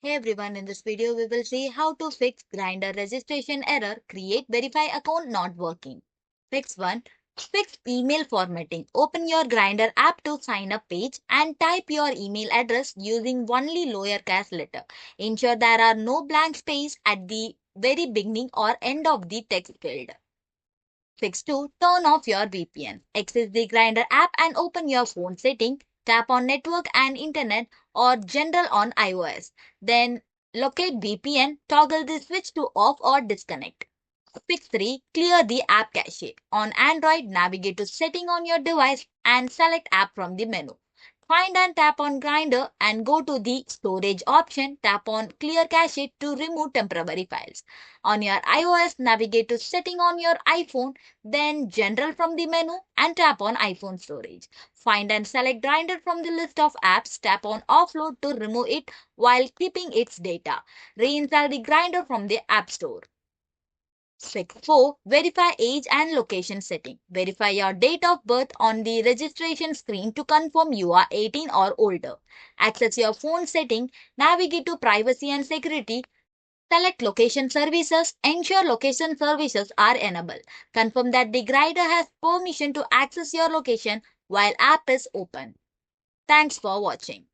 Hey everyone, in this video we will see how to fix Grindr registration error, create verify account not working. Fix 1. Fix email formatting. Open your Grindr app to sign up page and type your email address using only lowercase letter. Ensure there are no blank space at the very beginning or end of the text field. Fix 2. Turn off your VPN. Exit the Grindr app and open your phone setting. Tap on network and internet or general on iOS. Then locate VPN, toggle the switch to off or disconnect. Fix 3. Clear the app cache. On Android, navigate to setting on your device and select app from the menu. Find and tap on Grindr and go to the storage option. Tap on clear cache to remove temporary files. On your iOS, navigate to setting on your iPhone, then general from the menu and tap on iPhone storage. Find and select Grindr from the list of apps. Tap on offload to remove it while keeping its data. Reinstall the Grindr from the App Store. Fix 4. Verify age and location setting. Verify your date of birth on the registration screen to confirm you are 18 or older. Access your phone setting. Navigate to privacy and security. Select location services. Ensure location services are enabled. Confirm that the Grindr has permission to access your location while app is open. Thanks for watching.